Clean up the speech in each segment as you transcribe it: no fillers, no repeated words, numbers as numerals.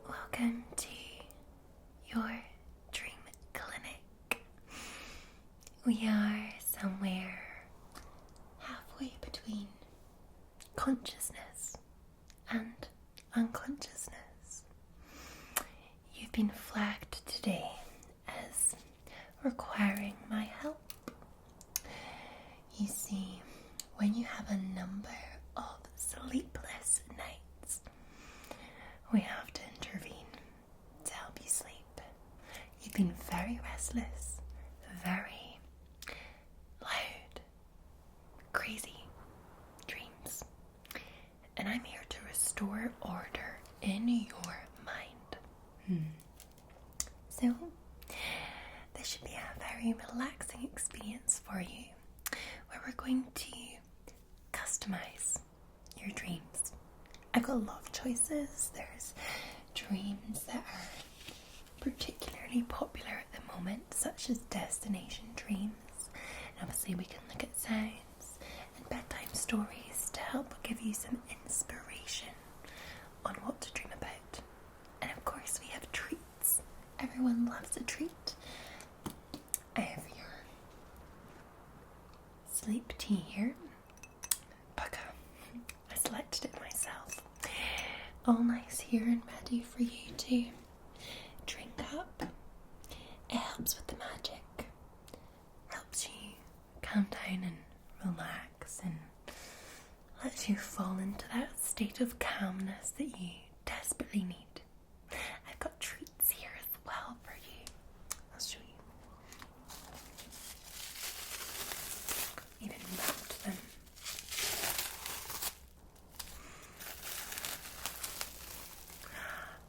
Welcome to your dream clinic. We are somewhere halfway between consciousness and unconsciousness. You've been flagged today as requiring my help. You see, when you have a number of sleepless nights, we have to intervene to help you sleep. You've been very restless, very loud, crazy dreams, and I'm here to restore order in your mind. So, this should be a very relaxing experience for you, where we're going to customize your dreams. I've got a lot of choices. There's dreams that are particularly popular at the moment, such as destination dreams. And obviously we can look at sounds and bedtime stories to help give you some inspiration on what to dream about. And of course we have treats. Everyone loves a treat. I have your sleep tea here. Baku. I selected it myself. All nice here and ready for you to drink up. It helps with the magic. Helps you calm down and relax and lets you fall into that state of calmness that you desperately need. I've got treats here as well for you. I'll show you. Even wrapped them.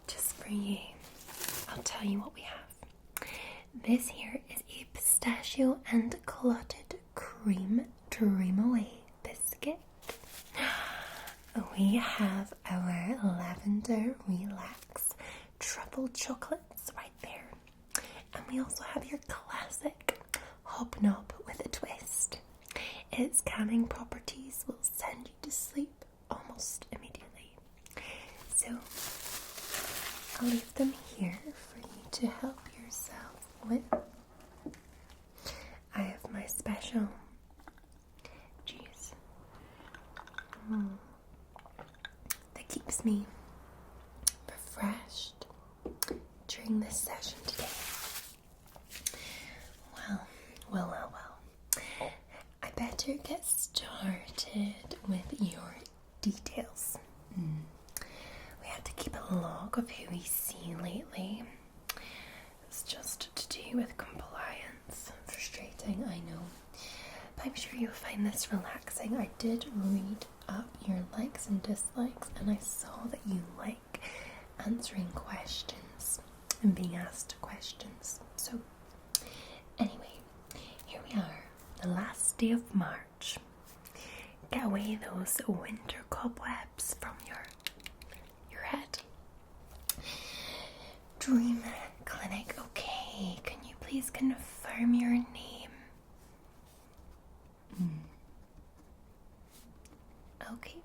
Just for you, I'll tell you what we have. This here is a pistachio and clotted cream Dream Away biscuit. We have our lavender relax truffle chocolates right there. And we also have your classic hobnob with a twist. Its calming properties will send you to sleep almost immediately. So I'll leave them here for you to help yourself with. I have my special juice that keeps me refreshed during this session today. Well. I better get started with your details. We have to keep a log of who we see lately. It's just to do with compliance. Frustrating, I know. But I'm sure you'll find this relaxing. I did read up your likes and dislikes, and I saw that you like answering questions and being asked questions. So, anyway, here we are, the last day of March. Get away those winter cobwebs from your head. Dream clinic, okay. Can you please confirm your name? Okay.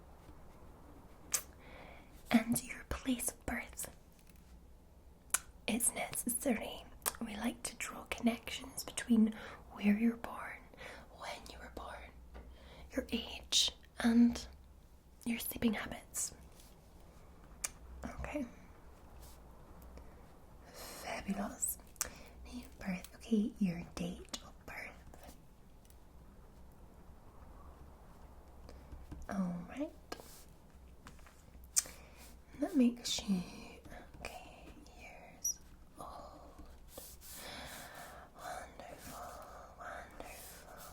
And your place of birth. It's necessary. We like to draw connections between where you're born, when you were born, your age, and your sleeping habits. Okay. Fabulous. Date of birth. Okay, your date of birth. Alright. That makes you, okay, years old. Wonderful, wonderful.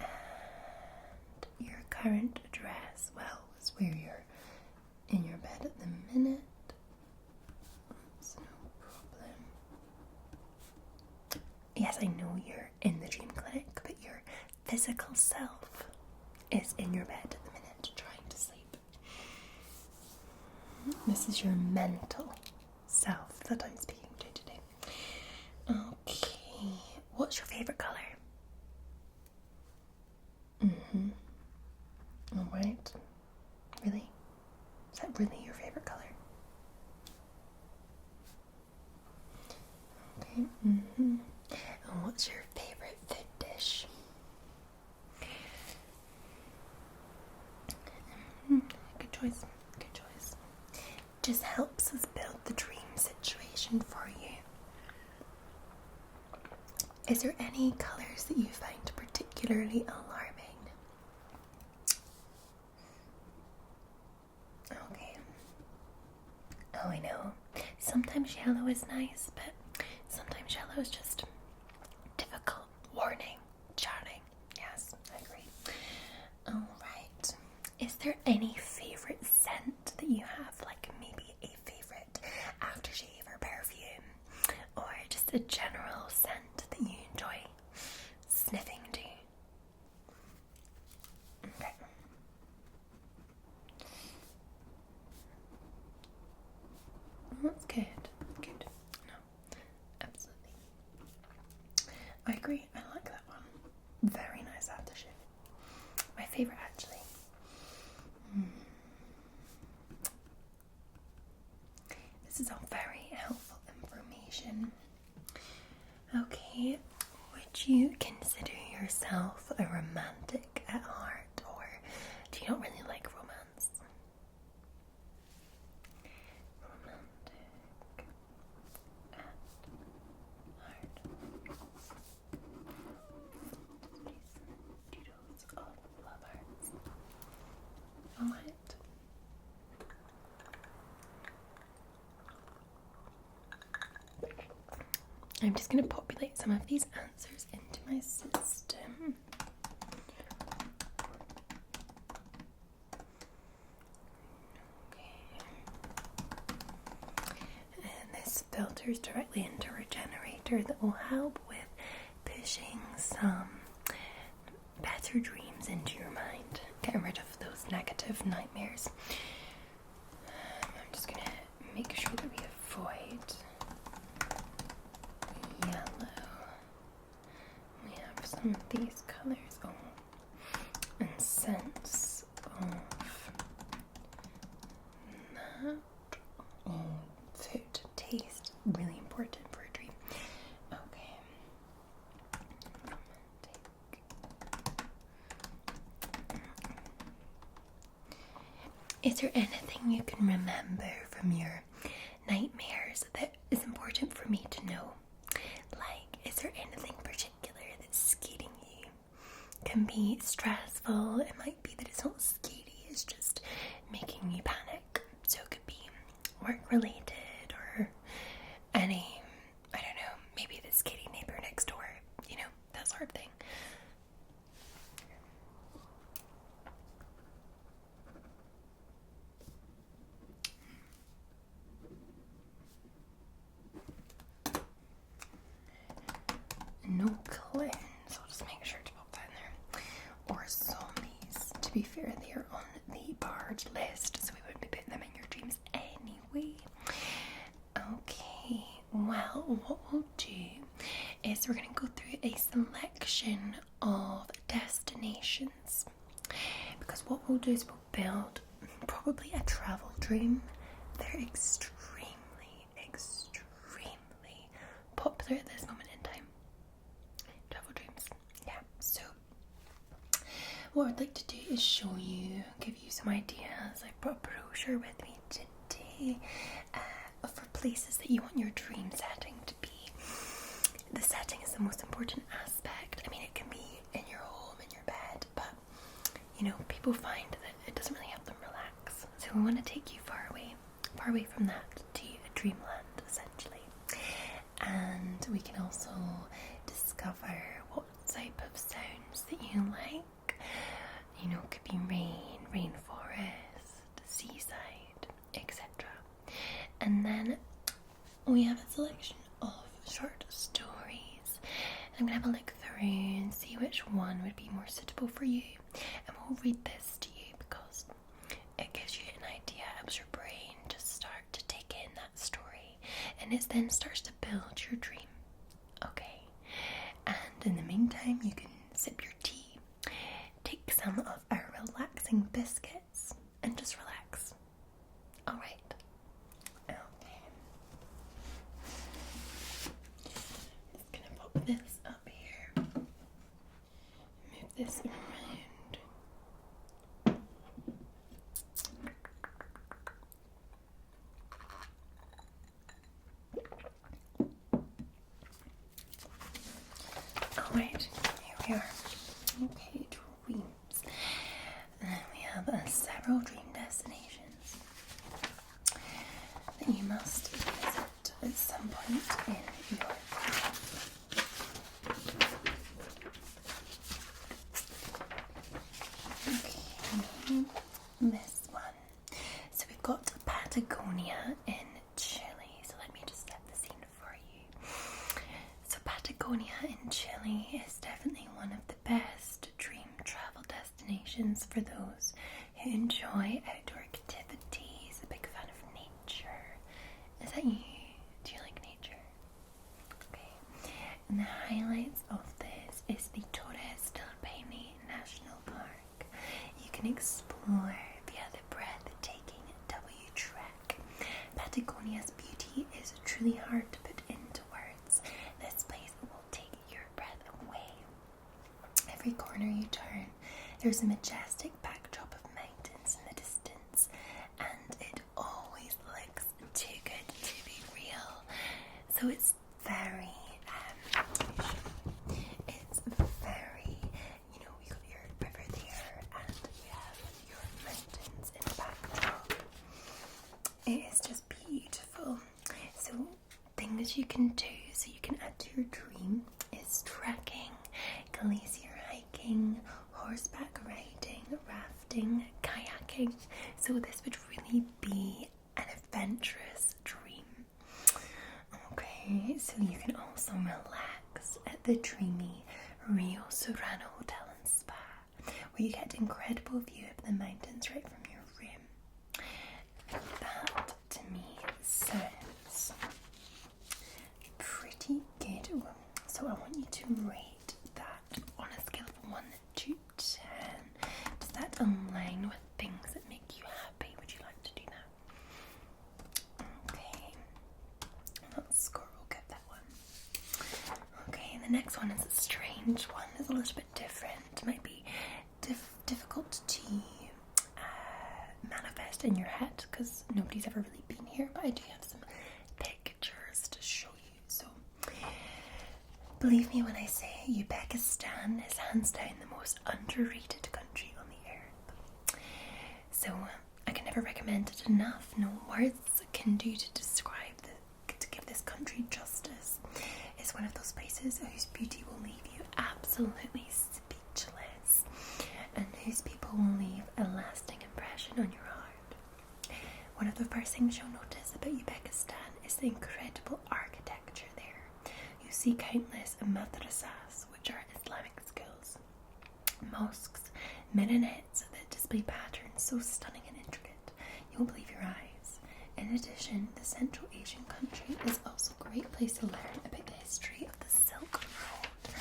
And your current address, well, is where you're in your bed at the minute. That's no problem. Yes, I know you're in the dream clinic, but your physical self is in your bed at the minute trying to sleep. This is your mental self that I'm speaking to today. Okay, what's your favourite colour? Alright. Really? Is that really your favourite colour? Okay. And what's your favourite food dish? Good choice. Good choice. Just helps us build the dream situation for you. Is there any colours that you find particularly alarming? Okay. Oh, I know. Sometimes yellow is nice, but sometimes yellow is just difficult, warning, charming. Yes, I agree. Alright. Is there any favourite scent that you have? Like maybe a favourite aftershave or perfume? Or just a general scent that you enjoy sniffing to? Okay. That's good. Good. No, absolutely. I agree. I like that one. Very nice aftershave. My favourite, actually. This is all very helpful information. Okay, would you consider yourself a romantic at heart, or do you not really like romance? Romantic at heart. Doodles of love hearts. Alright. I'm just going to populate some of these answers into my system. Okay. And this filters directly into our generator that will help with pushing some better dreams into your mind, getting rid of those negative nightmares. I'm just going to make sure that we avoid yellow. We have some of these colours. Oh, and scents of that. Oh, food, taste, really important for a dream. Okay. Romantic. Is there anything you can remember from your nightmares that is important for me to know? Like, is there anything particular that's scaring you? Can be stressful. It might be that it's not scary, it's just making you panic. So it could be work related or any, I don't know, maybe the scary neighbor next door, you know, that sort of thing. No clones. I'll just make sure to pop that in there. Or zombies. To be fair, they are on the barred list, so we wouldn't be putting them in your dreams anyway. Okay, well, what we'll do is we're going to go through a selection of destinations. Because what we'll do is we'll build probably a travel dream. They're extremely, extremely popular at this moment in time. Travel dreams. Yeah, so what I'd like to do is show you, give you some ideas. I brought a brochure with me today for places that you want your dream setting to be. The setting is the most important aspect. I mean, it can be in your home, in your bed, but you know, people find that it doesn't really help them relax. So we want to take you far away from that to a dreamland, essentially. And we can also discover what type of sounds that you like. You know, it could be rain, rainforest, seaside, etc. And then we have a selection of short stories. I'm going to have a look through and see which one would be more suitable for you. And we'll read this to you because it gives you an idea, helps your brain just start to take in that story. And it then starts to build your dream. Okay. And in the meantime, you can sip your tea, take some of our relaxing biscuits, and just relax. Alright. Okay. Just gonna pop this up here. Move this around. Alright, here we are. Okay, dreams. And then we have several dream destinations that you must visit at some point in your life. Okay, this one. So we've got Patagonia in Chile. So let me just set the scene for you. So Patagonia in Chile is definitely one of the best dream travel destinations for those who enjoy outdoor activities, a big fan of nature. Is that you? Do you like nature? Okay. And the highlights of this is the Torres del Paine National Park. You can explore via the breathtaking W Trek. Patagonia's beauty is truly hard to put into words. This place will take your breath away. Every corner you turn, there's a majestic backdrop of mountains in the distance, and it always looks too good to be real. So it's very, you know, we got your river there, and you have your mountains in the backdrop. It is just beautiful. So things you can do, so you can add to your dream, is trekking, glacier hiking, horseback riding, rafting, kayaking. So this would really be an adventurous dream. Okay, so you can also relax at the dreamy Rio Serrano Hotel and Spa, where you get an incredible view of the mountains right from your room. That, to me, sounds pretty good. So I want you to rate that on a scale of 1 to 10. Does that align with things that make you happy? Would you like to do that? Okay. That score will get that one. Okay, the next one is a strange one. It's a little bit different. It might be difficult to manifest in your head because nobody's ever really been here, but I do have some pictures to show you. So believe me when I say Uzbekistan is hands down the most underrated country on the earth. So I can never recommend it enough. No words can do to describe to give this country justice. It's one of those places whose beauty will leave you absolutely speechless, and whose people will leave a lasting impression on your heart. One of the first things you'll notice about Uzbekistan is the incredible architecture there. You see countless madrasas, which are Islamic schools, mosques, minarets that display patterns so stunning and intricate, you won't believe your eyes. In addition, the Central Asian country is also a great place to learn about the history of the Silk Road.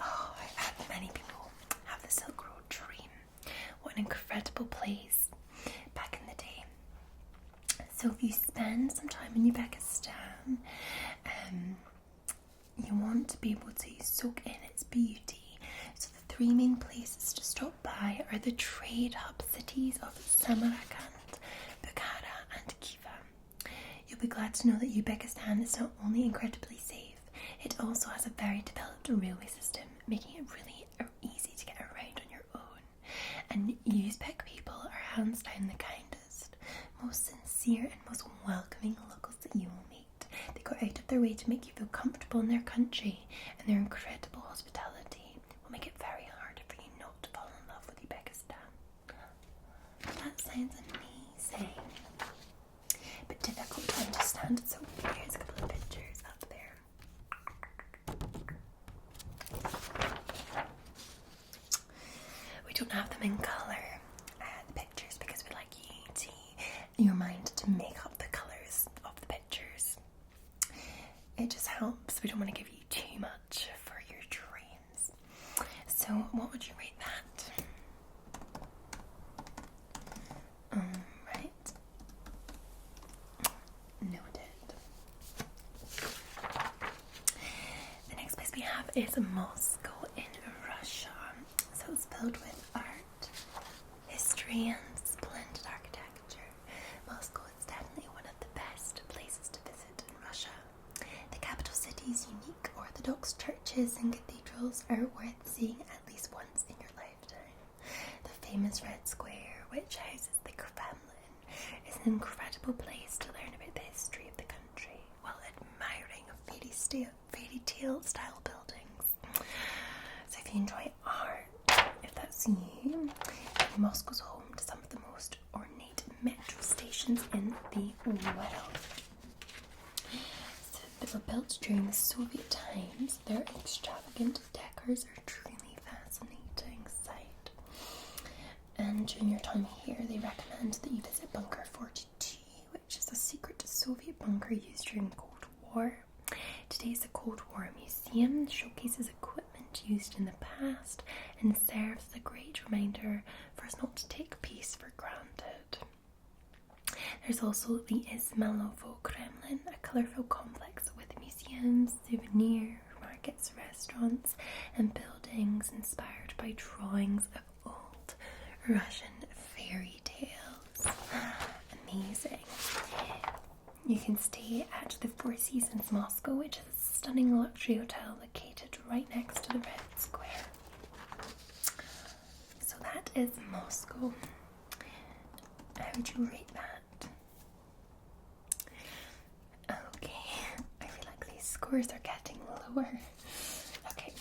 Oh, I've had many people have the Silk Road dream. What an incredible place back in the day. So if you spend some time in Uzbekistan, you want to be able to soak in its beauty so that the three main places to stop by are the trade hub cities of Samarkand, Bukhara and Khiva. You'll be glad to know that Uzbekistan is not only incredibly safe, it also has a very developed railway system, making it really easy to get around on your own. And Uzbek people are hands down the kindest, most sincere and most welcoming locals that you will meet. They go out of their way to make you feel comfortable in their country, and their incredible hospitality will make it very hard for you not to fall in love with Uzbekistan. That sounds amazing, but difficult to understand, so here's a couple of pictures up there. We don't have them in colour, the pictures, because we like your mind to make up the colours of the pictures. It just helps. We don't want to give you too much for your dreams. So what would you rate that? Right. Noted. The next place we have is Moscow in Russia. So it's filled with art, history and splendid architecture. Moscow is definitely one of the best places to visit in Russia. The capital city's unique Orthodox churches and cathedrals are worth seeing at least once in your lifetime. The famous Red Square, which houses the Kremlin, is an incredible place to learn about the history of the country while admiring fairy tale style buildings. So if you enjoy art, if that's you, Moscow's home to some of the most ornate metro stations in the world. So they were built during the Soviet times. Their extravagant decors are truly fascinating sight. And during your time here, they recommend that you visit Bunker 42, which is a secret Soviet bunker used during the Cold War. Today's a Cold War museum, showcases equipment used in the past and serves as a great reminder for us not to take peace for granted. There's also the Ismailovo Kremlin, a colourful complex with museums, souvenir markets, restaurants and buildings inspired by drawings of old Russian fairy tales. Amazing. You can stay at the Four Seasons Moscow, which is a stunning luxury hotel located right next to the Red Square. So that is Moscow. How would you rate that? Okay, I feel like these scores are getting lower. Okay.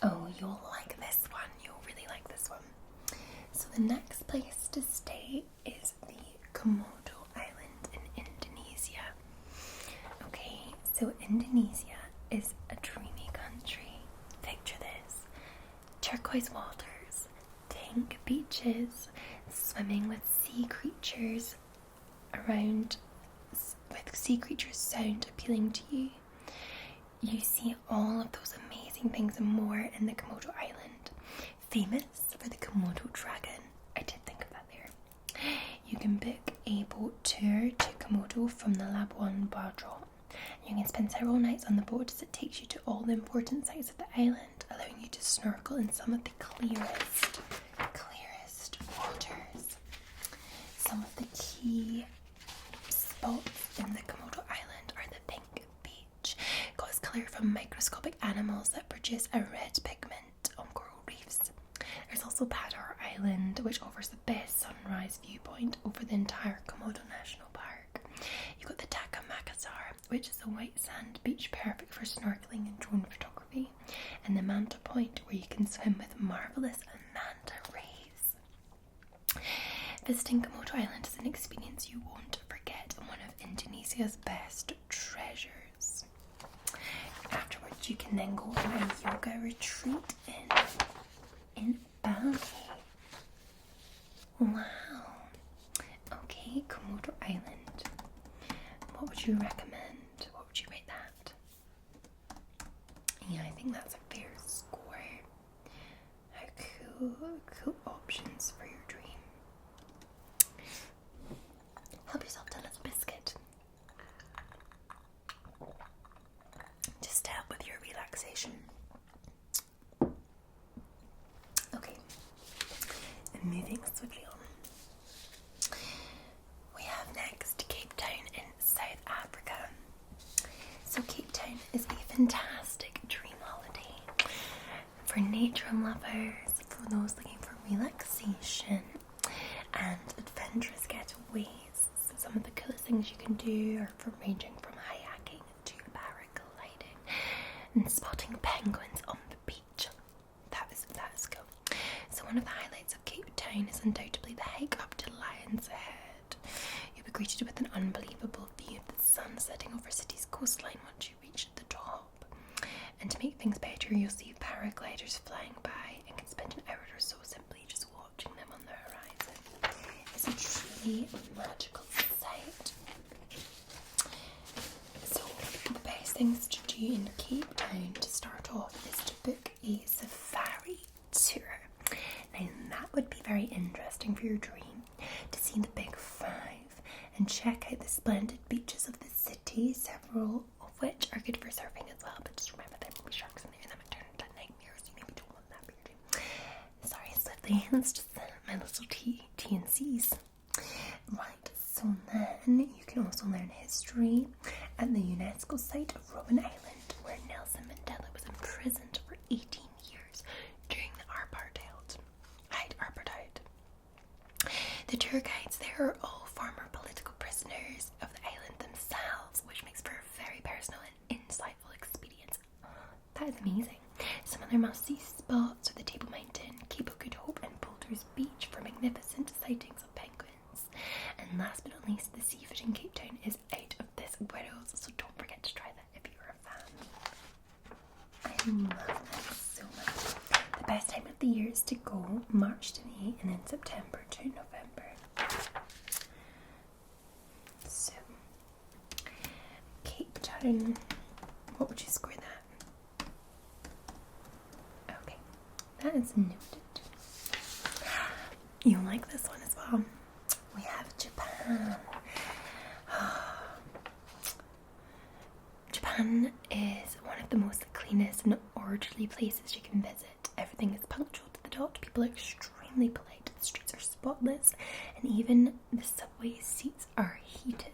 Oh, you'll like this one. You'll really like this one. So the next place to stay is the Komodo Island in Indonesia. Okay, so Indonesia is a dreamy country. Picture this. Turquoise waters, pink beaches, swimming with sea creatures around, with sea creatures sound appealing to you. You see all of those amazing things and more in the Komodo Island. Famous for the Komodo dragon. I did think of that there. You can book a boat tour to Komodo from the Labuan Bajo. You can spend several nights on the boat as it takes you to all the important sites of the island, allowing you to snorkel in some of the clearest waters. Some of the key spots in the Komodo Island are the pink beach. It got its colour from microscopic animals that produce a red pigment on coral reefs. There's also Patagonia Island, which offers the best sunrise viewpoint over the entire Komodo National Park. You've got the Taka Makassar, which is a white sand beach perfect for snorkeling and drone photography, and the Manta Point, where you can swim with marvellous manta rays. Visiting Komodo Island is an experience you won't forget and one of Indonesia's best treasures. Afterwards, you can then go on a yoga retreat in Bali. Wow. Okay, Komodo Island. What would you recommend? What would you rate that? Yeah, I think that's a fair score. How cool options for your dream. Help yourself to a little biscuit. Just to help with your relaxation. nature lovers, for those looking for relaxation and adventurous getaways. So some of the coolest things you can do are from ranging from kayaking to paragliding and spotting penguins on the beach. That is cool. So one of the highlights of Cape Town is undoubtedly the hike up to Lion's Head. You'll be greeted with an unbelievable view of the sun setting over the city's coastline once you reach the top. And to make things better, you'll see paragliders flying by and can spend an hour or so simply just watching them on the horizon. It's a truly magical sight. So the best things to do in Cape Town to start off is to book a safari tour. Now that would be very interesting for your dream, to see the Big Five and check out the splendid beaches of the city, several of which are good for surfing as well, but just remember there will be sharks in there and that might turn into nightmares. You maybe don't want that for your dream. Sorry, slightly, it's just my little T&Cs. Right, so then you can also learn history at the UNESCO site of Robben Island, where Nelson Mandela was imprisoned for 18 years during the apartheid. The tour guides there are all former political prisoners of the island themselves, which makes for a very personal and insightful experience. That is amazing. Some other must-see spots are the Table Mountain, Cape of Good Hope and Boulders Beach for magnificent sightings of penguins. And last but not least, the seafood in Cape Town is out of this world, so don't forget to try that if you're a fan. I love that so much. The best time of the year is to go March to May and then September to November. So, Cape Town, what would you score that? Okay, that is noted. You'll like this one as well. We have Japan. Japan is one of the most cleanest and orderly places you can visit. Everything is punctual to the dot. People are extremely polite. The streets are spotless, and even the subway seats are heated.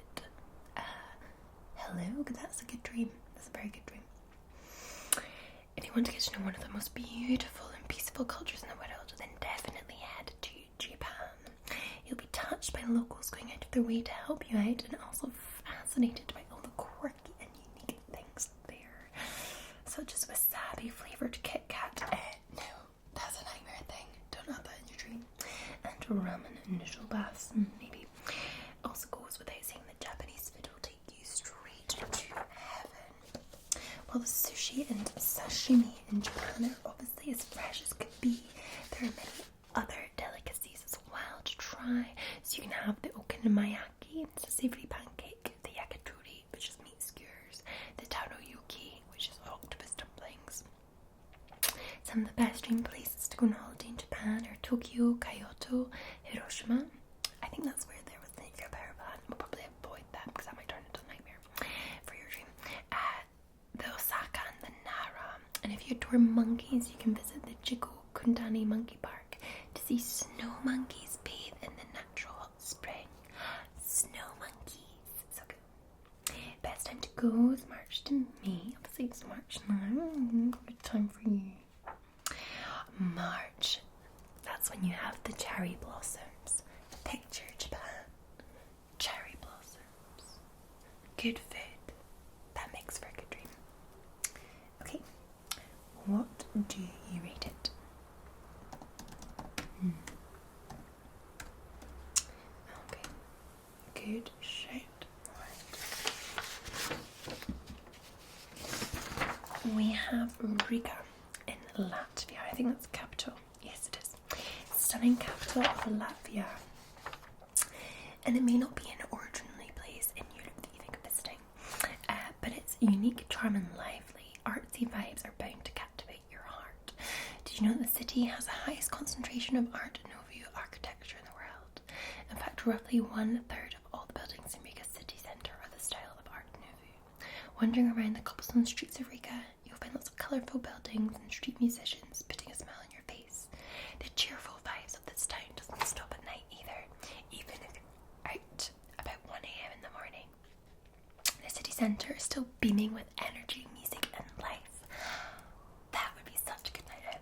Hello, that's a good dream. That's a very good dream. If you want to get to know one of the most beautiful and peaceful cultures in the world, then definitely head to Japan. You'll be touched by locals going out of their way to help you out, and also fascinated by all the quirky and unique things there, such as wasabi flavoured Kit Kat. No, that's a nightmare thing. Don't have that in your dream. And ramen noodle baths, maybe. Also goes without saying that Japanese food will take you straight to heaven. While the sushi and sashimi in Japan are obviously as fresh as could be, there are many other delicacies as well to try. So you can have the okonomiyaki, it's a savoury pancake, the yakitori, which is meat skewers, the taroyuki, which is octopus dumplings. Some of the best dream places to go on holiday in Japan are Tokyo, Kyoto, Hiroshima. I think that's where there was the nuclear power plant. We'll probably avoid that because that might turn into a nightmare for your dream. The Osaka and the Nara. And if you adore monkeys, you can visit the Jigo Kundani Monkey Park to see snow monkeys bathe in the natural hot spring. Snow monkeys. So good. Best time to go is March to May. Obviously it's March now. Good time for you. March. That's when you have the cherry blossoms. Picture Japan. Cherry blossoms. Good food. That makes for a good dream. Okay. What do you rate it? Okay. Good shout. Right. We have Riga in Latvia. I think that's the capital. Yes, it is. Stunning capital of Latvia. And it may not be an ordinary place in Europe that you think of visiting, but its unique, charm and lively, artsy vibes are bound to captivate your heart. Did you know that the city has the highest concentration of Art Nouveau architecture in the world? In fact, roughly 1/3 of all the buildings in Riga's city centre are the style of Art Nouveau. Wandering around the cobblestone streets of Riga, you'll find lots of colourful buildings and street musicians putting a smile on your face. The cheerful vibes of this town doesn't stop at night either, even if you're out about 1 a.m. in the morning. The city centre is still beaming with energy, music and life. That would be such a good night out.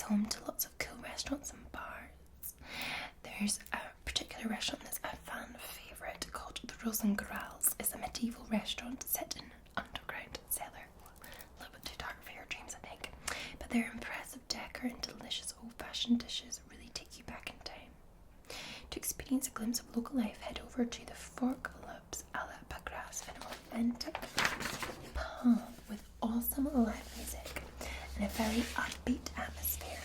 home to lots of cool restaurants and bars. There's a particular restaurant that's a fan favourite called the Rosengrals. It's a medieval restaurant set in an underground cellar. A little bit too dark for your dreams, I think. But their impressive decor and delicious old-fashioned dishes really take you back in time. To experience a glimpse of local life, head over to the Fork Lubs a la Pagras, an authentic pub with awesome live music and a very upbeat atmosphere.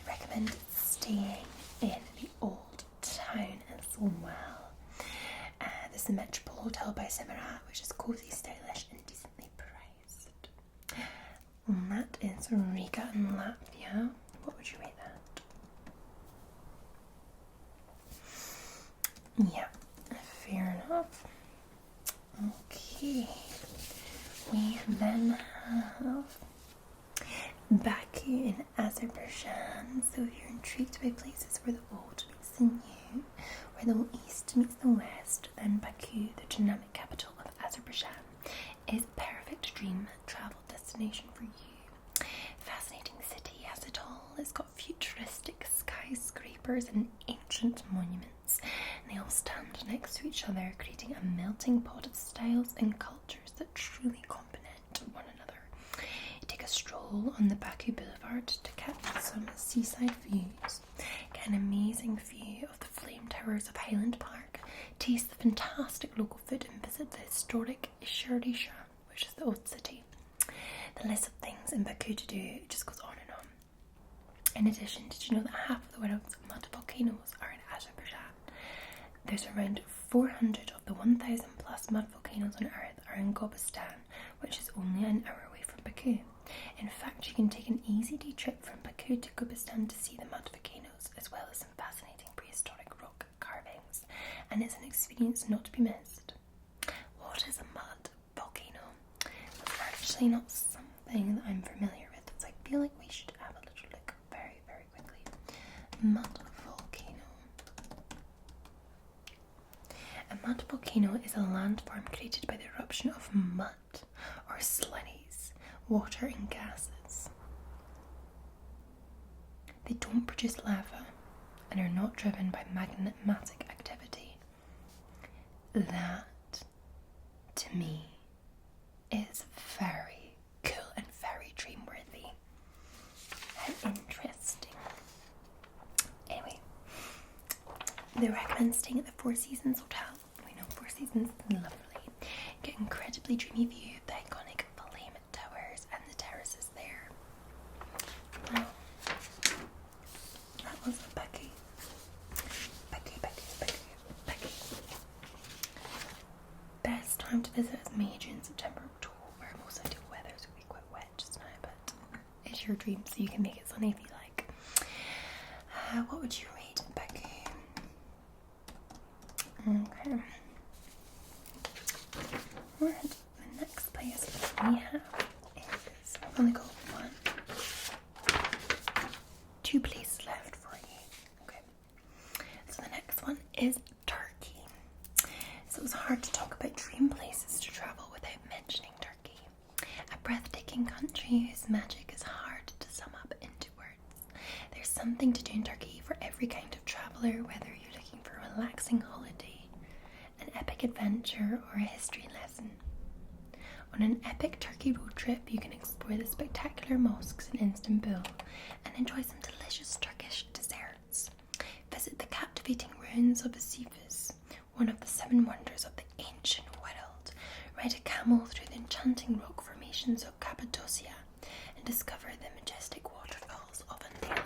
I recommend staying in the old town as well. There's the Metropole Hotel by Semira, which is cosy, stylish and decently priced. And that is Riga in Latvia. What would you rate that? Yeah, fair enough. Okay, we then have Baku in Azerbaijan. So if you're intrigued by places where the old meets the new, where the east meets the west, then Baku, the dynamic capital of Azerbaijan, is a perfect dream travel destination for you. Fascinating city has it all. It's got futuristic skyscrapers and ancient monuments, and they all stand next to each other, creating a melting pot of styles and cultures that truly complement one another. Take a stroll on the Baku Boulevard to catch some seaside views, get an amazing view of the flame towers of Highland Park, taste the fantastic local food and visit the historic Isharisha, which is the old city. The list of things in Baku to do just goes on and on. In addition, did you know that half of the world's mud volcanoes are in Azerbaijan? There's around 400 of the 1,000 plus mud volcanoes on Earth are in Uzbekistan, which is only an hour away from Baku. In fact, you can take an easy day trip from Baku to Uzbekistan to see the mud volcanoes, as well as some fascinating prehistoric rock carvings, and it's an experience not to be missed. What is a mud volcano? That's actually not something that I'm familiar with, so I feel like we should have a little look very, very quickly. Mud volcano. A mud volcano is a landform created by the eruption of mud, or slurries, water and gases. They don't produce lava and are not driven by magmatic activity. That, to me, is very cool and very dream-worthy. How interesting. Anyway, they recommend staying at the Four Seasons Hotel. We know Four Seasons is lovely. Get incredibly dreamy view of the iconic flame towers and the terraces there. Wow. That was Baku. Baku. Best time to visit is May, June, September, October. Most ideal weather is going to be quite wet just now, but it's your dream, so you can make it sunny if you like. What would you rate Baku? Okay. Alright, the next place we have is, I've only got two places left for you. Okay. So the next one is Turkey. So it's hard to talk about dream places to travel without mentioning Turkey. A breathtaking country whose magic is hard to sum up into words. There's something to do in Turkey for every kind of traveller, whether you're looking for a relaxing holiday, an epic adventure, or a history lesson. On an epic Turkey road trip, you can explore the spectacular mosques in Istanbul and enjoy some delicious Turkish desserts. Visit the captivating ruins of Vesuvius, one of the 7 wonders of the ancient world. Ride a camel through the enchanting rock formations of Cappadocia and discover the majestic waterfalls of Antalya.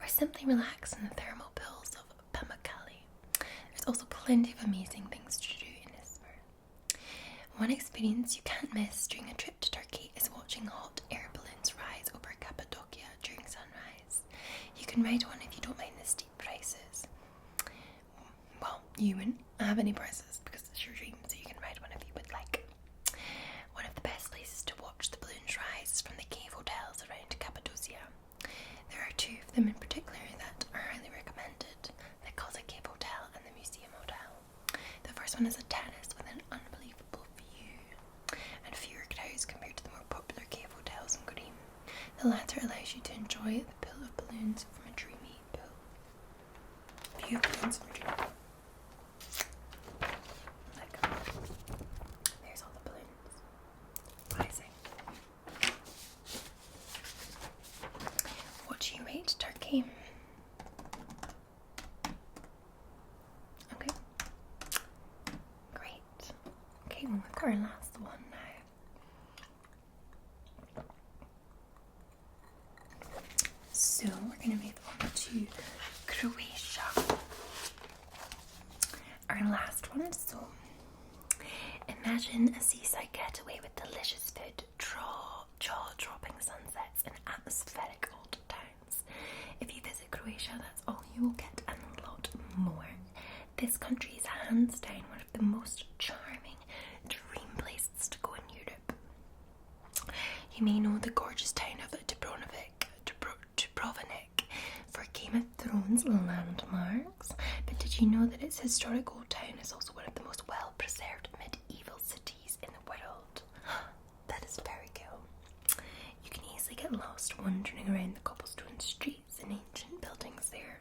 Or simply relax in the thermal pools of Pamukkale. There's also plenty of amazing things to do in Izmir. One experience you can't miss during a trip to Turkey is watching hot air balloons rise over Cappadocia during sunrise. You can ride one if you don't mind the steep prices. Well, you wouldn't have any prices because it's your dream, so you can ride one if you would like. One of the best places to watch the balloons rise is from the cave hotels around Cappadocia. There are 2 of them in particular that are highly recommended, the Koza Cave Hotel and the Museum Hotel. The first one is a terrace with an unbelievable view and fewer crowds compared to the more popular cave hotels in Green. The latter allows you to enjoy the pool of balloons from a dreamy pool. View of balloons from a dreamy pool. Look. There's all the balloons. Rising. What do you rate Turkey? Okay. Great. Okay, well, we've got our last one now. So we're going to move on to Croatia. Our last one. So imagine a seaside getaway with delicious food, jaw-dropping sunsets and atmospheric old towns. If you visit Croatia, that's all you will get and a lot more. This country is hands down one of the most charming dream places to go in Europe. You may know the gorgeous town of Dubrovnik for Game of Thrones landmarks, but did you know that its historic old town is also one of the most well-preserved medieval cities in the world? That is very cool. You can easily get lost wandering around the cobblestone streets and ancient buildings there,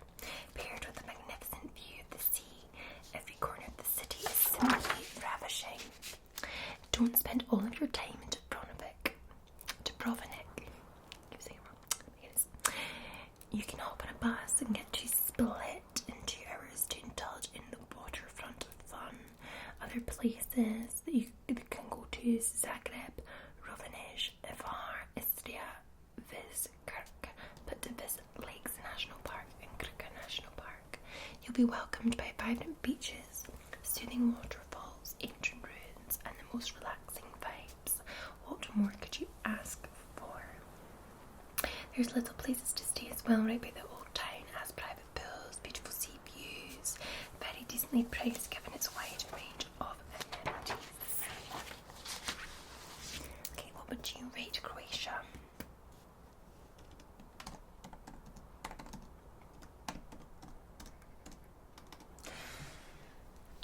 paired with a magnificent view of the sea. Every corner of the city is simply ravishing. Don't spend all of your time in Dubrovnik. Keep saying it wrong. It is. You can hop on a bus and get to Split in 2 hours to indulge in the waterfront fun. Other places that you can go to is Zagreb, Rovinj, Hvar, Istria, Vizkirk, but to visit Lakes National Park and Krka National Park, you'll be welcomed by vibrant beaches, soothing waterfalls, ancient ruins, and the most relaxing vibes. What more could you ask for? There's little places to stay as well right by the old town, has private pools, beautiful sea views, very decently priced given its wide range of amenities. Okay, what would you rate Croatia?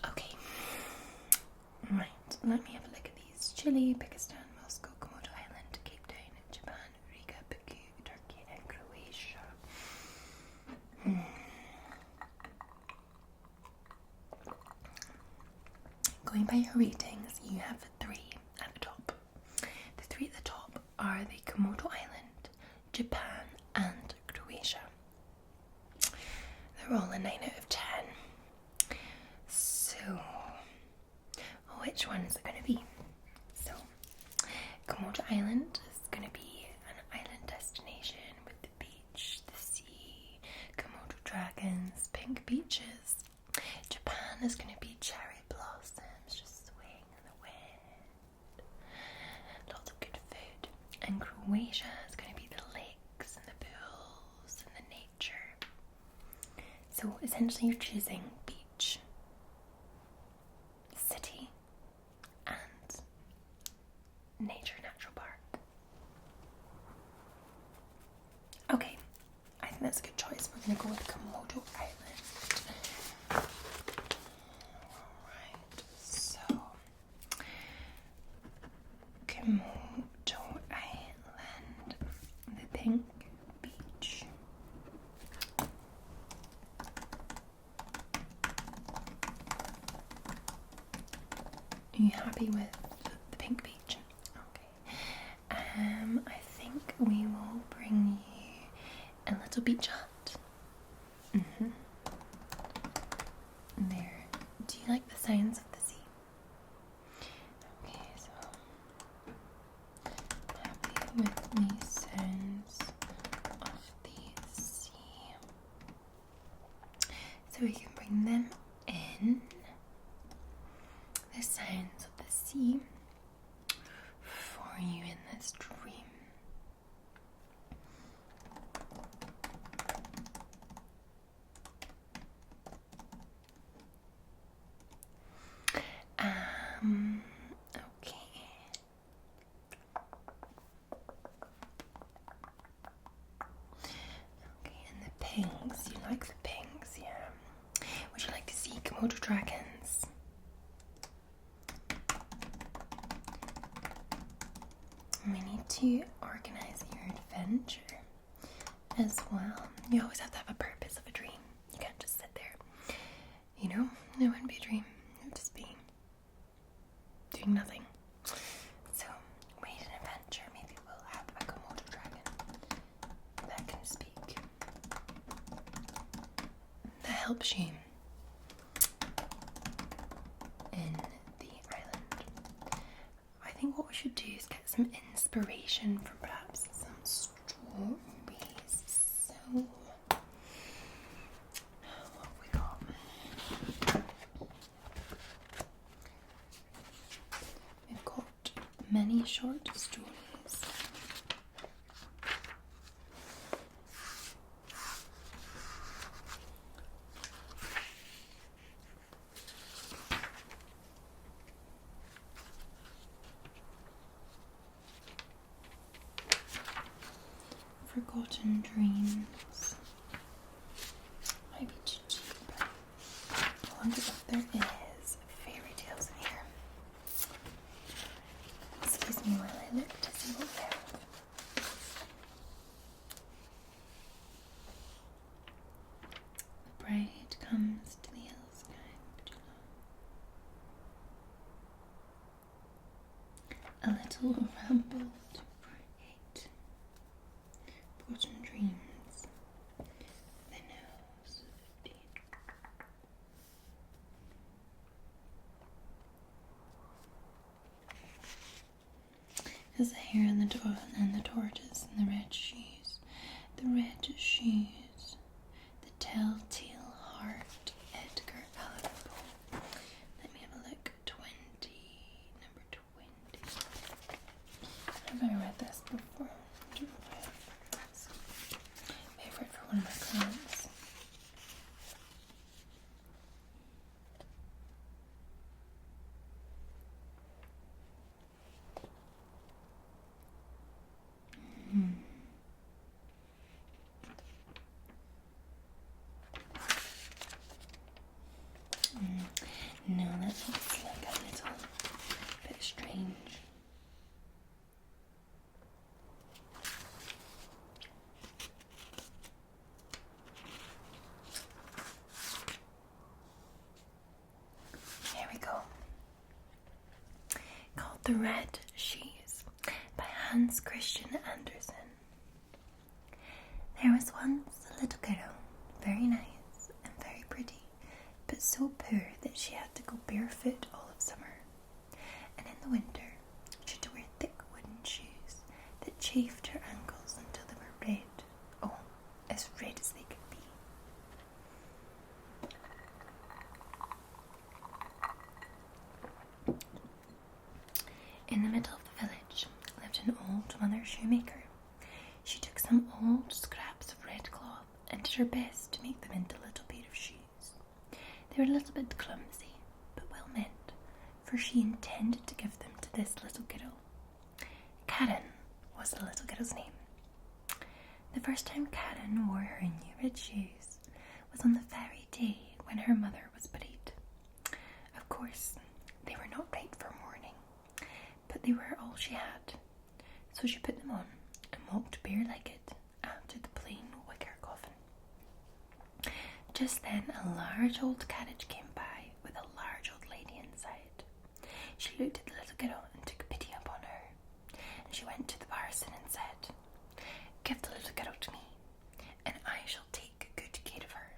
Okay, right, let me have a look at these. Chile, Pakistan, Moscow, Komodo Island, Cape Town, Japan, Riga, Baku, Turkey and Croatia. Going by your ratings, you have 3 at the top. The 3 at the top are the Komodo Island, Japan and Croatia. They're all a 9 out of 10. So, which one is it going to be? So, Komodo Island is going to be an island destination with the beach, the sea, Komodo dragons, pink beaches. Japan is going to be cherry blossoms just swaying in the wind. Lots of good food. And Croatia is going to be the lakes and the pools and the nature. So essentially you're choosing beach, city, and nature natural park. Okay, I think that's a good choice. We're going to go with Komodo Island. Alright, so Komodo Island, the pink beach. Are you happy with the pink beach? Okay. I think we will bring you a little beach hut. There. Do you like the sounds of the sea? Okay, so happy with the sounds of the sea. So we can bring them in. The sounds of the sea for you in this dream. Okay. Okay, and the pinks. You like the pinks, yeah. Would you like to see Komodo dragons? We need to organize your adventure as well. You always have to have a purpose of a dream. You can't just sit there. You know, it wouldn't be a dream. It would just be doing nothing. So, we need an adventure. Maybe we'll have a Komodo dragon that can speak. That helps you in the island. I think what we should do is get some inspiration from perhaps some stories. So, what have we got? We've got many short stories. Forgotten dreams. Might be too cheap. I wonder if there is fairy tales in here. Excuse me while I look to see what we have. The bride comes to the hills sky. A little ramble. Forgotten dreams. The nose of deep. There's the hare and the tortoise and the red shoes. The red shoes. The telltale heart. Edgar Allan Poe. Let me have a look. Number 20. Have I read this before? I don't know if I have. Favorite for one of my clients. No, that looks like a little bit strange. Here we go. Called The Red Shoes by Hans Christian Andersen. There was once a little girl, very nice and very pretty, but so poor that she had to go barefoot all of summer. And in the winter, she had to wear thick wooden shoes that chafed her ankles until they were red. Oh, as red as they could be. In the middle of the village lived an old mother shoemaker. She took some old scraps of red cloth and did her best to make them into a little pair of shoes. They were a little bit clumsy, but well meant, for she intended to give them to this little girl. Karen was the little girl's name. The first time Karen wore her new red shoes was on the very day when her mother was buried. Of course, they were not right for mourning, but they were all she had, so she put them on and walked bare-legged after the plain wicker coffin. Just then a large old carriage came by with a large old lady inside. She looked at the little girl and took pity upon her, and she went to the parson and said, "Give the little girl to me, and I shall take good care of her."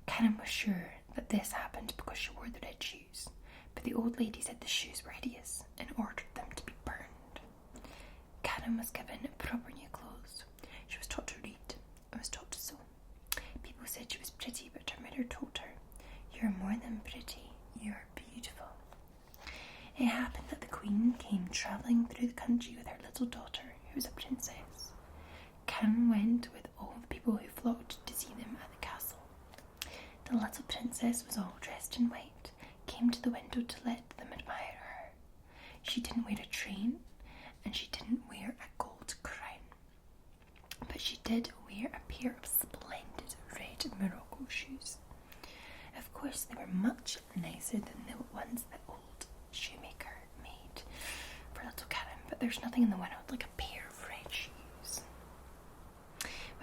Karen was sure that this happened because she wore the red shoes, but the old lady said the shoes were hideous and ordered them to be burned. Karen was given proper new clothes. She was taught to read and was taught to sew. People said she was pretty, but her mother told her, "You're more than pretty, you're beautiful." It happened that the Queen came travelling through the country with her little daughter, who was a princess. Karen went with all the people who flocked to see them at the castle. The little princess was all dressed in white, came to the window to let them admire her. She didn't wear a train, and she didn't wear a gold crown, but she did wear a pair of splendid red Morocco shoes. Of course, they were much nicer than the ones the old shoemaker made for little Karen, but there's nothing in the world like a pair of red shoes.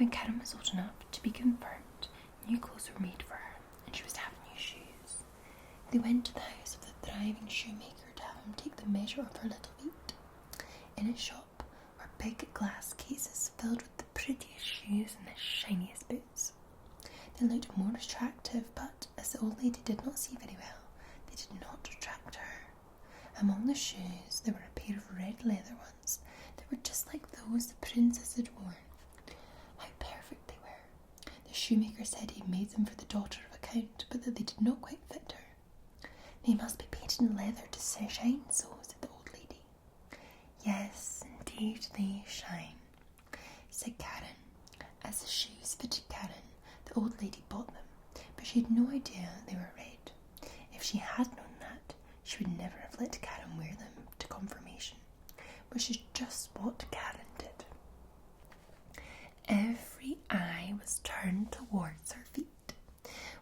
When Karen was old enough to be confirmed, new clothes were made for her and she was to have new shoes. They went to the house of the thriving shoemaker to have him take the measure of her little feet. In his shop were big glass cases filled with the prettiest shoes and the shiniest boots. They looked more attractive, but as the old lady did not see very well, they did not attract her. Among the shoes there were a pair of red leather ones that were just like those the princess had worn. How perfect they were. The shoemaker said he made them for the daughter of a count, but that they did not quite fit her. They must be painted in leather to shine so, said the old lady. Yes, indeed they shine, said Karen. As the shoes fitted Karen, the old lady bought them, but she had no idea they were red. If she had known that, she would never have let Karen wear them to confirmation, which is just what Karen did. Every eye was turned towards her feet.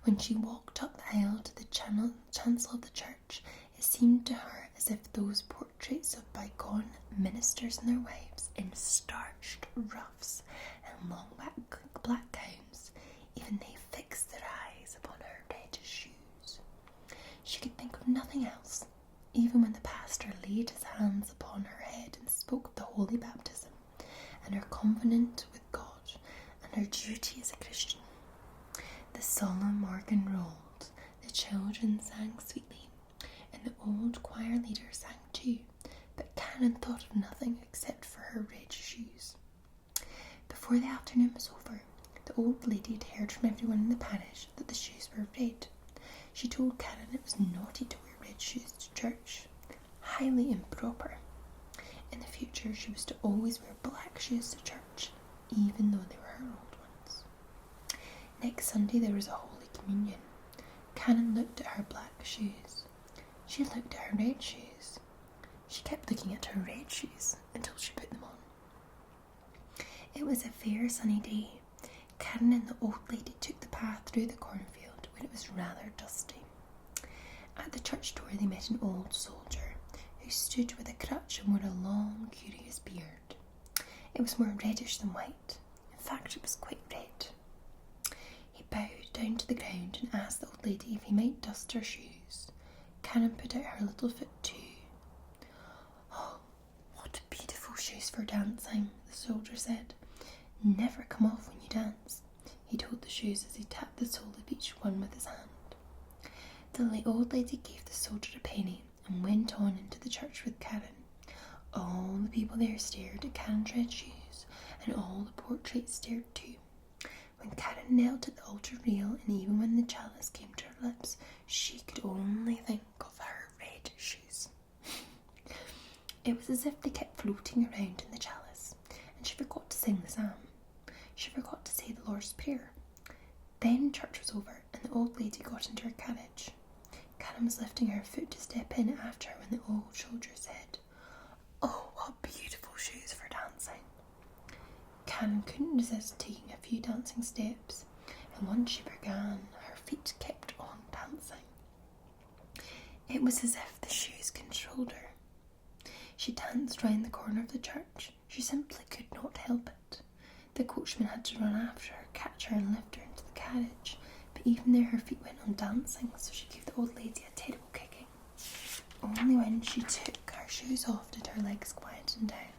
When she walked up the aisle to the chancel of the church, it seemed to her as if those portraits of bygone ministers and their wives in starched ruffs and long black gowns, even they fixed their eyes upon her red shoes. She could think of nothing else, even when the pastor laid his hands upon her head and spoke of the holy baptism and her covenant with God and her duty as a Christian. The solemn organ rolled, the children sang sweetly, and the old choir leader sang too, but Karen thought of nothing except for her red shoes. Before the afternoon was over, the old lady had heard from everyone in the parish that the shoes were red. She told Karen it was naughty to wear red shoes to church, highly improper. In the future, she was to always wear black shoes to church, even though they were her old ones. Next Sunday there was a Holy Communion. Karen looked at her black shoes. She looked at her red shoes. She kept looking at her red shoes until she put them on. It was a fair sunny day. Karen and the old lady took the path through the cornfield when it was rather dusty. At the church door they met an old soldier who stood with a crutch and wore a long, curious beard. It was more reddish than white. In fact, it was quite red. He bowed down to the ground and asked the old lady if he might dust her shoes. Karen put out her little foot too. Oh, what beautiful shoes for dancing, the soldier said. Never come off when you dance, he told the shoes as he tapped the sole of each one with his hand. The old lady gave the soldier a penny and went on into the church with Karen. All the people there stared at Karen's red shoes, and all the portraits stared too. When Karen knelt at the altar rail, and even when the chalice came to her lips, she could only think of her red shoes. It was as if they kept floating around in the chalice, and she forgot to sing the psalm. She forgot to say the Lord's Prayer. Then church was over, and the old lady got into her carriage. Karen was lifting her foot to step in after her when the old soldier said, "Oh, what beautiful shoes for dancing." Karen couldn't resist taking a few dancing steps, and once she began, her feet kept on dancing. It was as if the shoes controlled her. She danced round the corner of the church. She simply could not help it. The coachman had to run after her, catch her and lift her into the carriage, but even there her feet went on dancing, so she gave the old lady a terrible kicking. Only when she took her shoes off did her legs quieten down.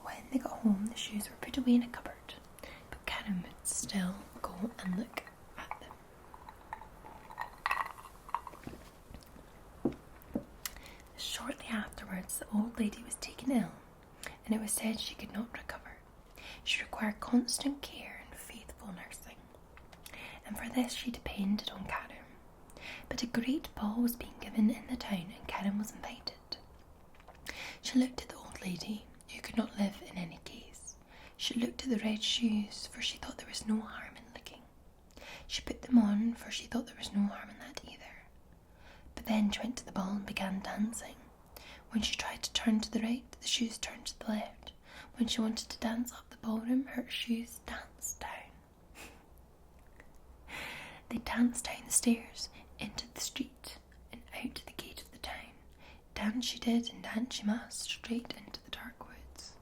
When they got home, the shoes were put away in a cupboard, but Karen would still go and look at them. Shortly afterwards, the old lady was taken ill, and it was said she could not recover. She required constant care and faithful nursing, and for this she depended on Karen. But a great ball was being given in the town, and Karen was invited. She looked at the old lady, who could not live in any case. She looked at the red shoes, for she thought there was no harm in looking. She put them on, for she thought there was no harm in that either. But then she went to the ball and began dancing. When she tried to turn to the right, the shoes turned to the left. When she wanted to dance up the ballroom, her shoes danced down. They danced down the stairs, into the street, and out the gate of the town. Dance she did, and dance she must, straight into the dark woods.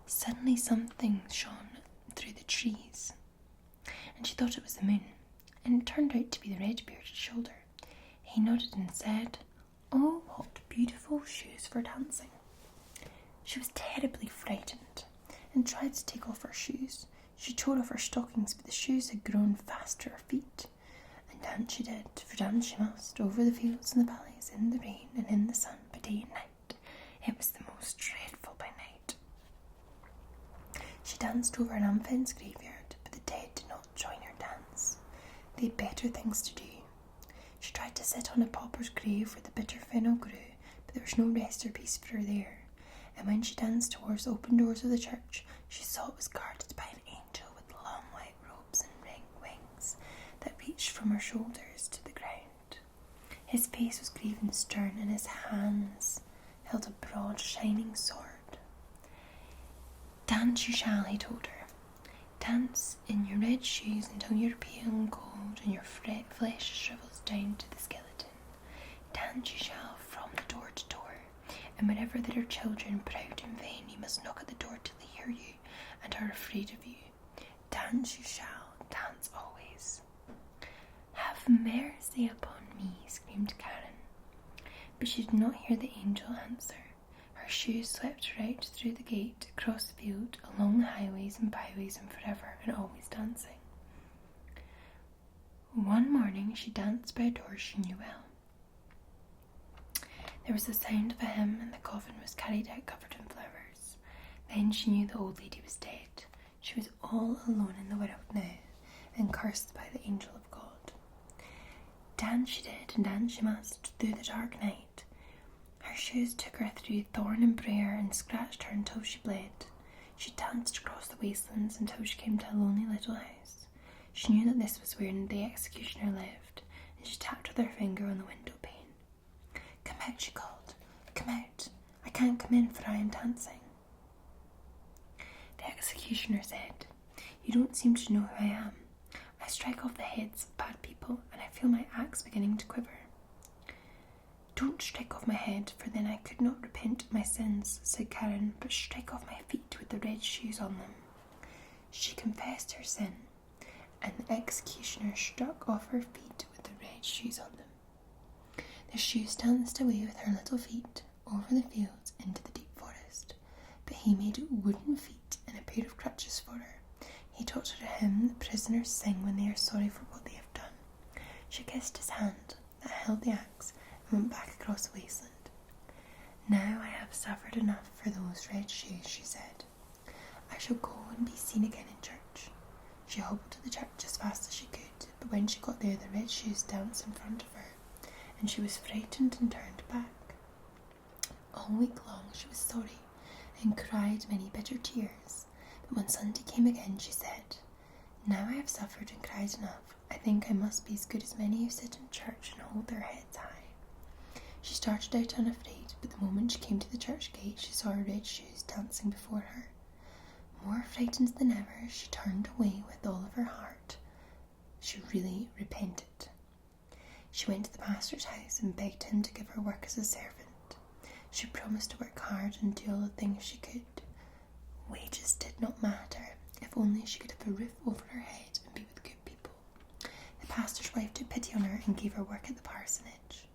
Suddenly something shone through the trees. And she thought it was the moon, and it turned out to be the red-bearded shoulder. He nodded and said, "Oh, what beautiful shoes for dancing." She was terribly frightened and tried to take off her shoes. She tore off her stockings, but the shoes had grown fast to her feet. And dance she did, for dance she must, over the fields and the valleys, in the rain and in the sun, by day and night. It was the most dreadful by night. She danced over an unfenced graveyard, but the dead did not join her dance. They had better things to do. She tried to sit on a pauper's grave where the bitter fennel grew, but there was no rest or peace for her there. And when she danced towards the open doors of the church, she saw it was guarded by an angel with long white robes and wings that reached from her shoulders to the ground. His face was grave and stern, and his hands held a broad, shining sword. "Dance you shall," he told her. "Dance in your red shoes until you're pale and cold and your flesh shrivels down to the skeleton. Dance you shall from the door to door, and wherever there are children proud and vain, you must knock at the door till they hear you and are afraid of you. Dance you shall, dance always." "Have mercy upon me," screamed Karen. But she did not hear the angel answer. Her shoes swept her out through the gate, across the field, along the highways and byways, and forever and always dancing. One morning she danced by a door she knew well. There was the sound of a hymn, and the coffin was carried out covered in flowers. Then she knew the old lady was dead. She was all alone in the world now, and cursed by the angel of God. Dance she did, and dance she must, through the dark night. Her shoes took her through thorn and briar, and scratched her until she bled. She danced across the wastelands until she came to a lonely little house. She knew that this was where the executioner lived, and she tapped with her finger on the window pane. "Come out," she called. "Come out. I can't come in, for I am dancing." The executioner said, "You don't seem to know who I am. I strike off the heads of bad people, and I feel my axe beginning to quiver." "Don't strike off my head, for then I could not repent of my sins," said Karen, "but strike off my feet with the red shoes on them." She confessed her sin, and the executioner struck off her feet with the red shoes on them. The shoes danced away with her little feet over the fields into the deep forest, but he made wooden feet and a pair of crutches for her. He taught her a hymn the prisoners sing when they are sorry for what they have done. She kissed his hand that held the axe and went back across the wasteland. "Now I have suffered enough for those red shoes," she said. "I shall go and be seen again in church." She hobbled to the church as fast as she could, but when she got there the red shoes danced in front of her, and she was frightened and turned back. All week long she was sorry and cried many bitter tears, but when Sunday came again she said, "Now I have suffered and cried enough. I think I must be as good as many who sit in church and hold their heads high." She started out unafraid, but the moment she came to the church gate she saw her red shoes dancing before her. More frightened than ever, she turned away with all of her heart. She really repented. She went to the pastor's house and begged him to give her work as a servant. She promised to work hard and do all the things she could. Wages did not matter, if only she could have a roof over her head and be with good people. The pastor's wife took pity on her and gave her work at the parsonage.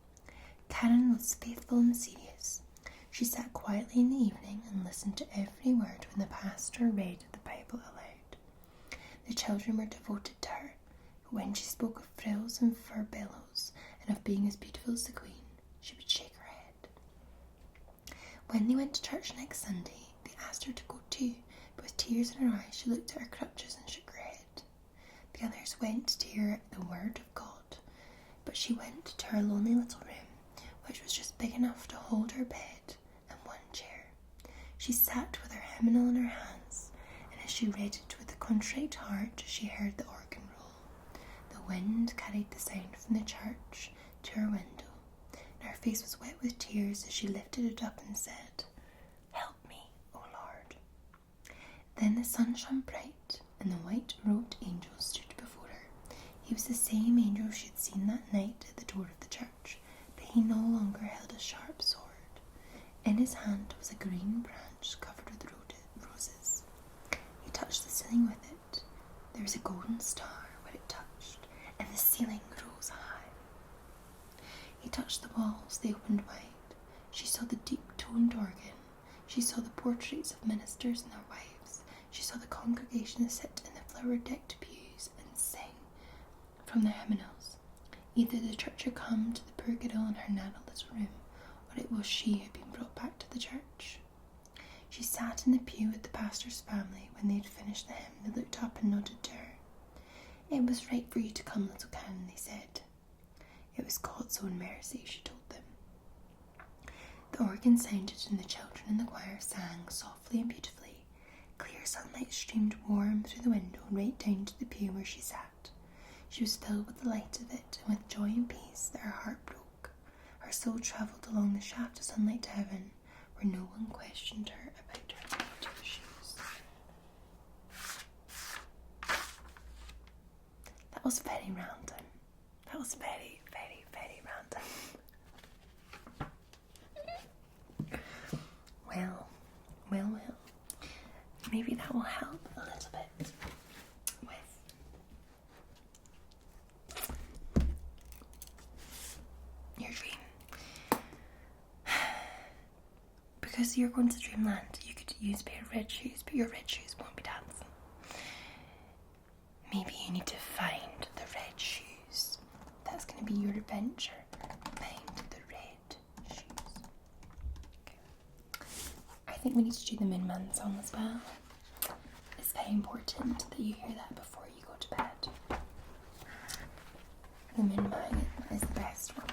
Karen was faithful and serious. She sat quietly in the evening and listened to every word when the pastor read the Bible aloud. The children were devoted to her, but when she spoke of frills and fur bellows and of being as beautiful as the Queen, she would shake her head. When they went to church next Sunday, they asked her to go too, but with tears in her eyes she looked at her crutches and shook her head. The others went to hear the word of God, but she went to her lonely little room, which was just big enough to hold her bed and one chair. She sat with her hymnal in her hands, and as she read it with a contrite heart, she heard the organ roll. The wind carried the sound from the church to her window, and her face was wet with tears as she lifted it up and said, "Help me, O Lord." Then the sun shone bright, and the white-robed angel stood before her. He was the same angel she had seen that night at the door of the church, but he no longer held a sharp sword. In his hand was a green branch covered with roses. He touched the ceiling with it, There was a golden star where it touched, and the ceiling rose high. He touched the walls, they opened wide. She saw the deep-toned organ. She saw the portraits of ministers and their wives. She saw the congregation sit in the flower-decked pews and sing from their hymnals. Either the church had come to the poor girl in her narrow little room, or it was she who had been brought back to the church. She sat in the pew with the pastor's family. When they had finished the hymn, they looked up and nodded to her. "It was right for you to come, little Canon," they said. "It was God's own mercy," she told them. The organ sounded and the children in the choir sang softly and beautifully. Clear sunlight streamed warm through the window right down to the pew where she sat. She was filled with the light of it, and with joy and peace that her heart broke. Her soul travelled along the shaft of sunlight to heaven, where no one questioned her about her beautiful shoes. That was very random. That was very, very, very random. Well. Maybe that will help a little bit with your dream. Because you're going to dreamland, you could use a pair of red shoes, but your red shoes won't be dancing. Maybe you need to find the red shoes. That's going to be your adventure. Find the red shoes. Okay. I think we need to do the Moon Man song as well. It's very important that you hear that before you go to bed. The Moon Man is the best one.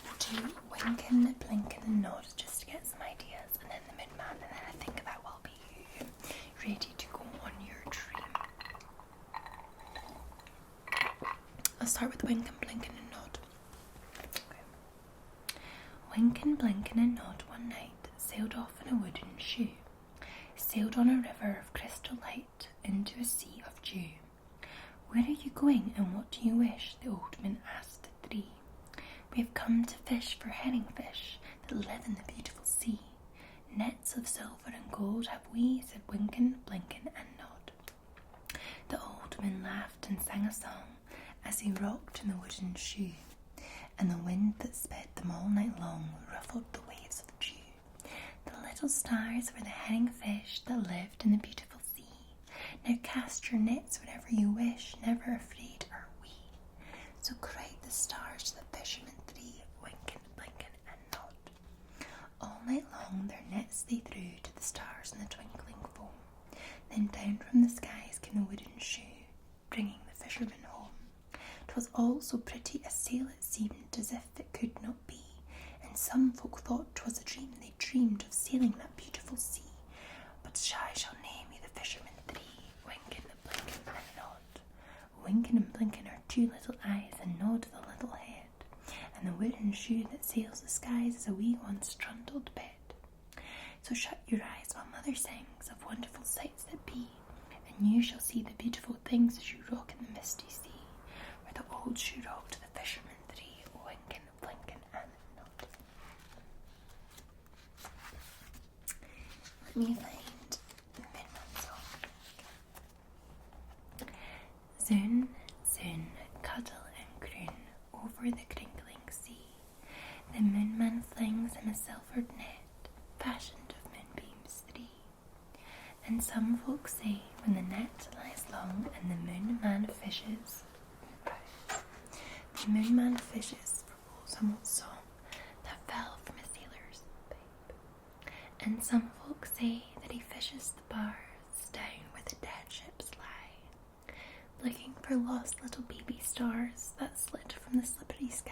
We'll do winking, blinking and nod just to get some ideas, and then the Moon Man, and then I think that will be you ready to go on your dream. I'll start with winking, blinking and nod. Okay. Winking, blinking and nod one night sailed off in a wooden shoe, sailed on a river of crystal light into a sea of dew. "Where are you going and what do you wish?" the old man asked the three. "We have come to fish for herring fish that live in the beautiful sea. Nets of silver and gold have we," said Winkin, Blinkin and Nod. The old man laughed and sang a song as he rocked in the wooden shoe, and the wind that sped them all night long ruffled the waves of dew. The little stars were the herring fish that lived in the beautiful sea. Now cast your nets wherever you wish, never afraid are we. So cried the stars to the fishermen three, Winkin, Blinkin and Nod. All night long their nets they threw to the stars in the twinkling foam. Then down from the skies came the wooden shoe, bringing the fishermen home. 'Twas all so pretty a sail it seemed, as if it could not be. And some folk thought 'twas a dream, they dreamed of sailing that beautiful sea. But I shall name you the fishermen three, Winkin, Blinkin and Nod. Winkin and Blinkin are two little eyes, and Nod the little head. And the wooden shoe that sails the skies is a wee one's trundled bed. So shut your eyes while mother sings of wonderful sights that be, and you shall see the beautiful things as you rock in the misty sea, where the old shoe rocked to the fishermen three, Winkin, Blinkin and Nod. Let me find the Moon song. Zoon, zoon, cuddle and croon over the crinkling sea. The Moon Man flings him a silvered net, fashioned of moonbeams three. And some folk say, when the net lies long and the Moon Man fishes, the Moon Man fishes for wholesome old song that fell from a sailor's pipe. And some folk say that he fishes the bars down where the dead ships lie, looking for lost little baby stars that slid from the slippery sky.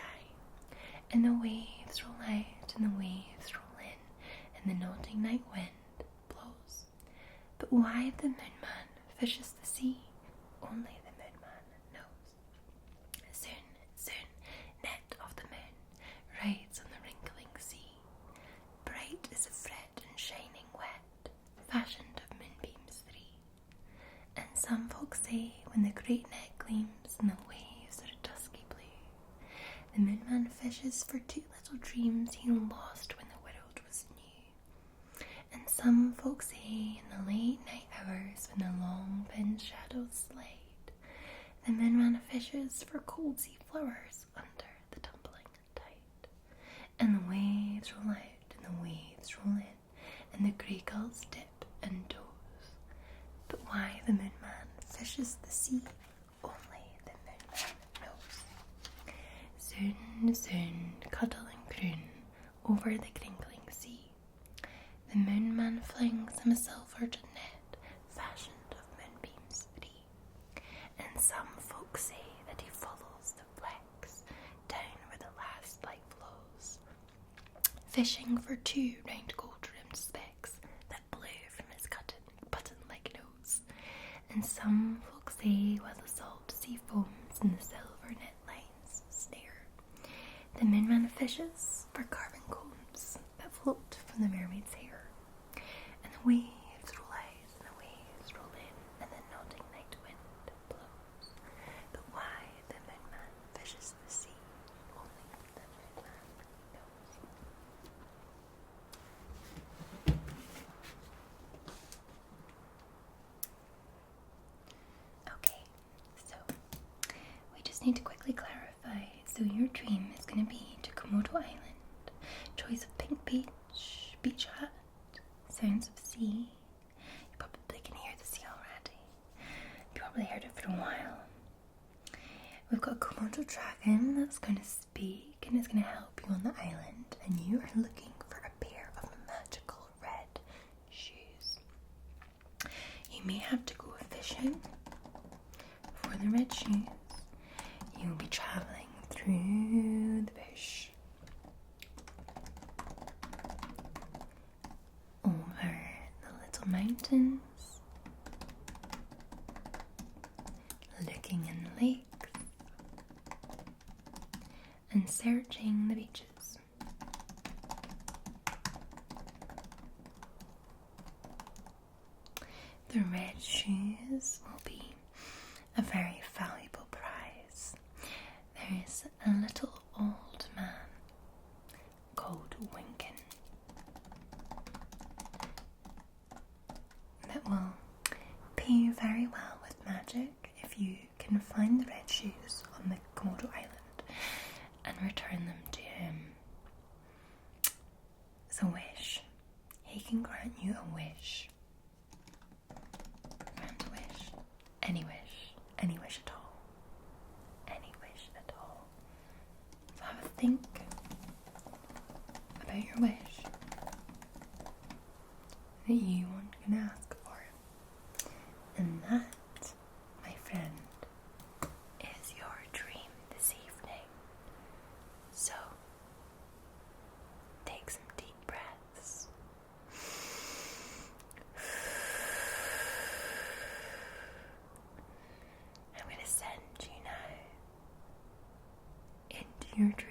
And the waves roll out and the waves roll in, and the nodding night wind blows. But why the Moon Man fishes the sea, only the Moon Man knows. Soon, soon, net of the moon rides on the wrinkling sea. Bright as a thread and shining wet, fashioned of moonbeams three. And some folk say, when the great net gleams and the waves are a dusky blue, the Moon Man fishes for two little dreams he lost when the world was new. And Some folks say in the late night hours when the long thin shadows slide, the moon fishes for cold sea flowers under the tumbling tide. And the waves roll out and the waves roll in, and the grey gulls dip and doze. But why the moon man fishes the sea, only the moon man knows. Soon, soon, cuddle and croon over the crinkling sea. The moon man flings him a silvered net, fashioned of moonbeams 3. And some folks say that he follows the flecks down where the last light flows, fishing for 2 round gold-rimmed specks that blow from his button-like nose. And some folks say while the salt sea foams and the silver net lines snare, the moon man fishes for carbon combs that float from the mermaid's hair. And the waves roll out and the waves roll in, and the nodding night wind blows. But why the moon man fishes the sea, only the moon man knows. Okay, so we just need to quickly clarify. So your dream is going to be to Komodo Island, choice of pink beach, beach hut, sounds of sea. You probably can hear the sea already. You probably heard it for a while. We've got a Komodo dragon that's going to speak and it's going to help you on the island, and you are looking for a pair of magical red shoes. You may have to go fishing for the red shoes. You'll be travelling through the bush, over the little mountains, looking in the lakes, and searching the beaches. The red shoes will be a very valuable prize. There is a little old man called Winkin that will pay you very well with magic if you can find the red shoes on the Komodo Island and return them to him as a wish. He can grant you a wish. Grant a wish. Any wish. Any wish at all. Any wish at all. So have a think about your wish that you want to ask for. And that, my friend, is your dream this evening. So, take some deep breaths. I'm going to send you now into your dream.